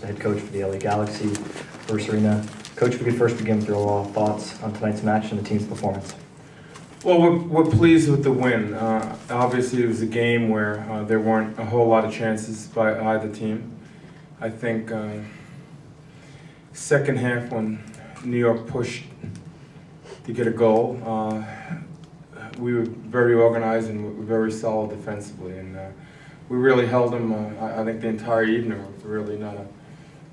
head coach for the LA Galaxy, Bruce Arena. Coach, if we could first begin with your overall thoughts on tonight's match and the team's performance. Well, we're pleased with the win. Obviously, it was a game where there weren't a whole lot of chances by either team. I think second half when New York pushed to get a goal, we were very organized and very solid defensively, and we really held them. I think the entire evening was really not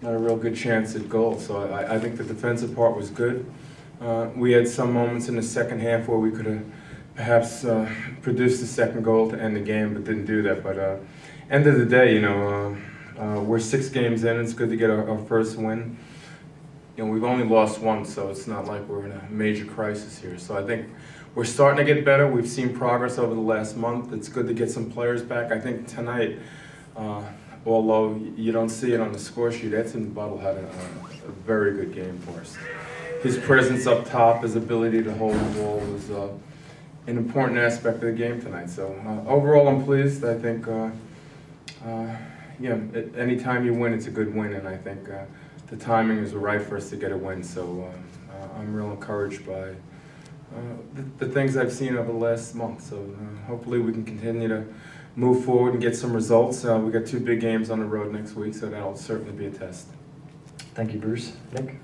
a real good chance at goal. So I think the defensive part was good. We had some moments in the second half where we could have perhaps produced the second goal to end the game, but didn't do that. But end of the day, you know, we're 6 games in. It's good to get our first win. You know, we've only lost once, so it's not like we're in a major crisis here. So I think we're starting to get better. We've seen progress over the last month. It's good to get some players back. I think tonight, although you don't see it on the score sheet, Edson Buttle had a very good game for us. His presence up top, his ability to hold the ball was an important aspect of the game tonight. So overall, I'm pleased. I think, anytime you win, it's a good win, and I think the timing is right for us to get a win. So I'm real encouraged by the things I've seen over the last month. So hopefully we can continue to move forward and get some results. We got 2 big games on the road next week, so that'll certainly be a test. Thank you, Bruce. Nick?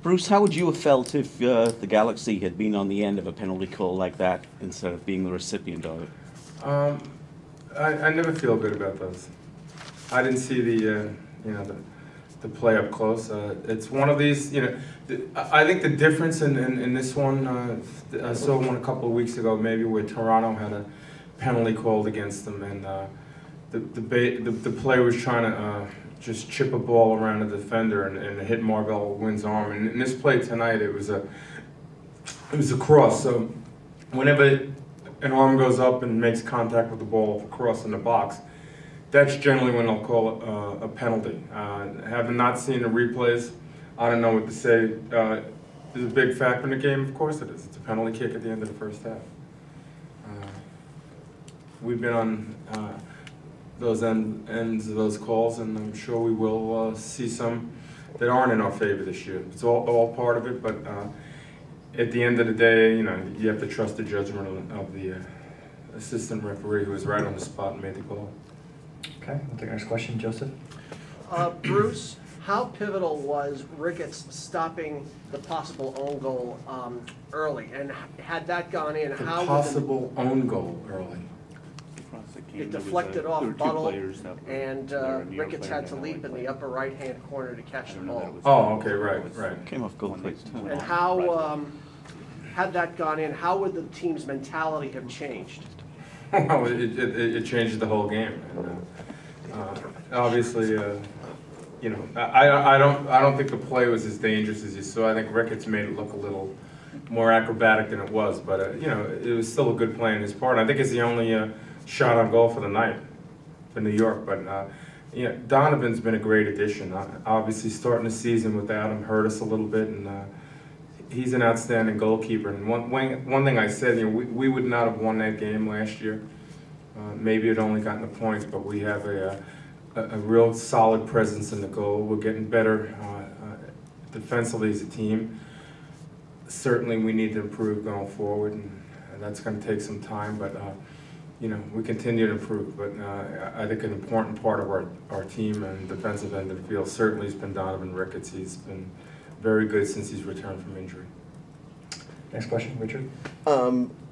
Bruce, how would you have felt if the Galaxy had been on the end of a penalty call like that instead of being the recipient of it? I never feel good about those. I didn't see the play up close. It's one of these, I think the difference in this one, I saw one a couple of weeks ago maybe where Toronto had a penalty called against them, and the player was trying to just chip a ball around the defender and hit Marvell Wynn's arm. And in this play tonight, it was a cross. So whenever an arm goes up and makes contact with the ball across in the box, that's generally when they'll call it a penalty. Having not seen the replays, I don't know what to say. Is a big factor in the game? Of course it is. It's a penalty kick at the end of the first half. We've been on those ends of those calls, and I'm sure we will see some that aren't in our favor this year. It's all part of it, but at the end of the day, you have to trust the judgment of the assistant referee who was right on the spot and made the call. Okay, we'll take our next question. Joseph? Bruce, how pivotal was Ricketts stopping the possible own goal early? And had that gone in, The how possible own goal early. it deflected off Buttle, and Ricketts had to leap in the upper right-hand corner to catch the ball. Oh, okay, right. Came off goal quick. And how, had that gone in, how would the team's mentality have changed? Well, it changed the whole game. Obviously, I don't think the play was as dangerous as you saw. I think Ricketts made it look a little more acrobatic than it was, but it was still a good play on his part. I think it's the only shot on goal for the night for New York. But Donovan's been a great addition. Obviously, starting the season without him hurt us a little bit, and he's an outstanding goalkeeper. And one thing I said, we would not have won that game last year. Maybe it only gotten the points, but we have a real solid presence in the goal. We're getting better defensively as a team. Certainly, we need to improve going forward, and that's going to take some time. But we continue to improve. But I think an important part of our team and defensive end of the field certainly has been Donovan Ricketts. He's been very good since he's returned from injury. Next question, Richard?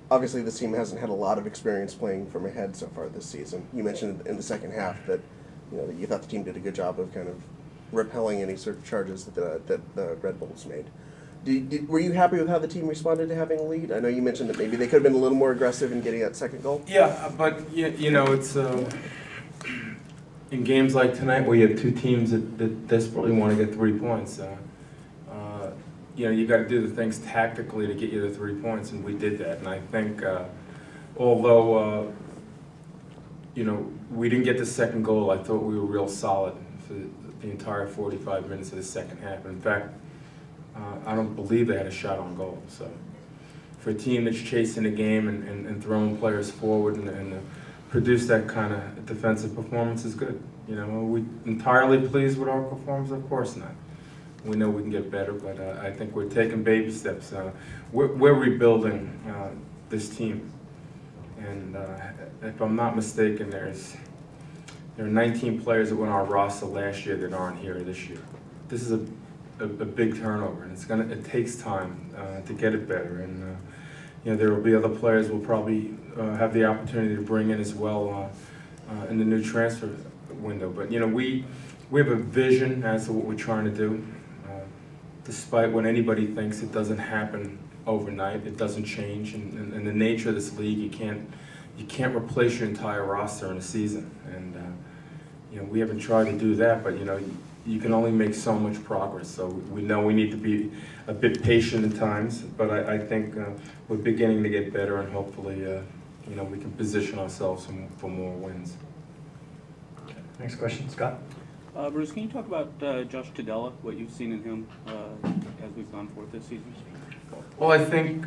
Obviously, this team hasn't had a lot of experience playing from ahead so far this season. You mentioned in the second half that you thought the team did a good job of kind of repelling any sort of charges that the Red Bulls made. Were you happy with how the team responded to having a lead? I know you mentioned that maybe they could have been a little more aggressive in getting that second goal. Yeah, but it's in games like tonight where you have 2 teams that desperately want to get 3 points. You got to do the things tactically to get you the 3 points, and we did that. And I think, although we didn't get the second goal, I thought we were real solid for the entire 45 minutes of the second half. In fact, I don't believe they had a shot on goal. So for a team that's chasing the game and throwing players forward and produce that kind of defensive performance is good. You know, are we entirely pleased with our performance? Of course not. We know we can get better, but I think we're taking baby steps. We're rebuilding this team, and if I'm not mistaken, there are 19 players that were on our roster last year that aren't here this year. This is a big turnover, and it takes time to get it better. And you know, there will be other players we'll probably have the opportunity to bring in as well in the new transfer window. But you know, we have a vision as to what we're trying to do. Despite what anybody thinks, it doesn't happen overnight. It doesn't change. And the nature of this league, you can't replace your entire roster in a season. And you know, we haven't tried to do that, but you know, you can only make so much progress. So we know we need to be a bit patient at times, but I think we're beginning to get better, and hopefully, you know, we can position ourselves for more wins. Next question, Scott. Bruce, can you talk about Josh Tudela, what you've seen in him as we've gone forth this season? Well, I think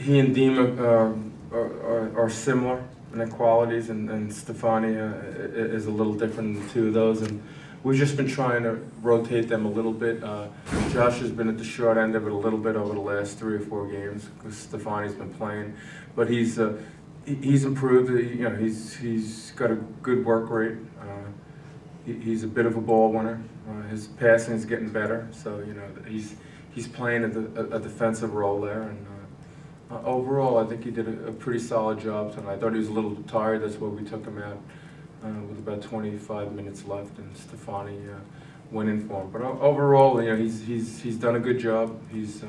he and Dima are similar in their qualities, and Stefani is a little different than the two of those. And we've just been trying to rotate them a little bit. Josh has been at the short end of it a little bit over the last 3 or 4 games because Stefani's been playing, but he's improved. You know, he's got a good work rate. He's a bit of a ball winner. His passing is getting better, so you know he's playing a defensive role there. And overall, I think he did a pretty solid job tonight. I thought he was a little tired. That's why we took him out with about 25 minutes left, and Stefani went in for him. But overall, you know, he's done a good job. He's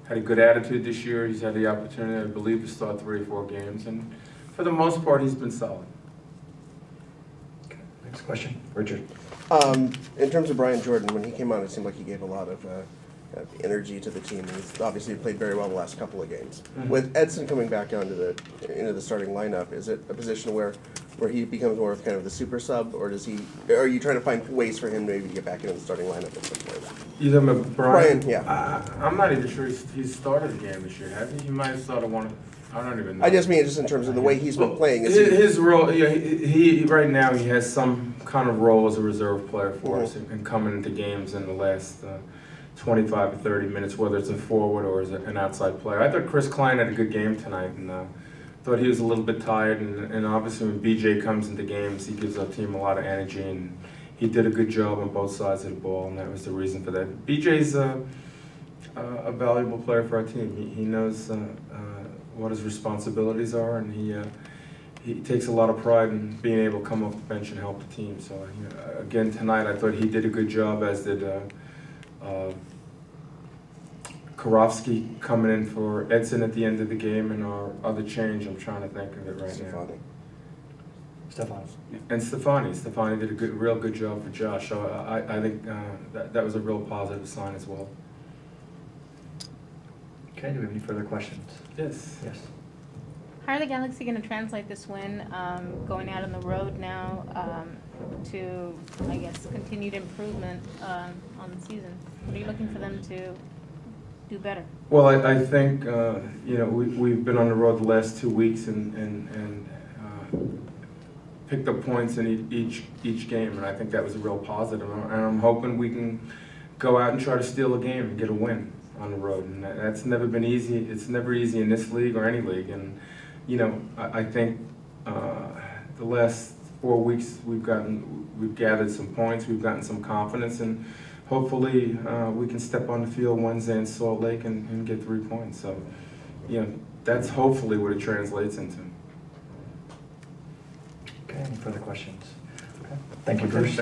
had a good attitude this year. He's had the opportunity, I believe, to start 3 or 4 games, and for the most part, he's been solid. Next question, Richard. In terms of Brian Jordan, when he came on, it seemed like he gave a lot of energy to the team. He's obviously played very well the last couple of games. Mm-hmm. With Edson coming back into the starting lineup, is it a position where he becomes more of kind of the super sub, or are you trying to find ways for him maybe to get back into the starting lineup in some ways? You talking about Brian? Brian, yeah. I'm not even sure he's started the game this year, has he? He might have started one. I don't even know. I just mean just in terms of the way he's been playing. His role, yeah, he right now he has some kind of role as a reserve player for us and coming into games in the last 25 to 30 minutes, whether it's a forward or as an outside player. I thought Chris Klein had a good game tonight, and thought he was a little bit tired. And obviously when BJ comes into games, he gives our team a lot of energy, and he did a good job on both sides of the ball, and that was the reason for that. BJ's a valuable player for our team. He knows what his responsibilities are, and he takes a lot of pride in being able to come off the bench and help the team. So you know, again tonight, I thought he did a good job, as did Karofsky coming in for Edson at the end of the game, and our other change. I'm trying to think of it right now. Stefani. And Stefani did a real good job for Josh. So I think that was a real positive sign as well. Okay, do we have any further questions? Yes. Yes. How are the Galaxy going to translate this win, going out on the road now, to, I guess, continued improvement on the season? What are you looking for them to do better? Well, I think you know, we've been on the road the last 2 weeks and picked up points in each game, and I think that was a real positive. And I'm hoping we can go out and try to steal a game and get a win on the road, and that's never been easy. It's never easy in this league or any league, and you know, I think the last 4 weeks we've gathered some points, we've gotten some confidence, and hopefully we can step on the field Wednesday in Salt Lake and get 3 points. So, you know, that's hopefully what it translates into. Okay, any further questions? Okay. Thank you, Bruce.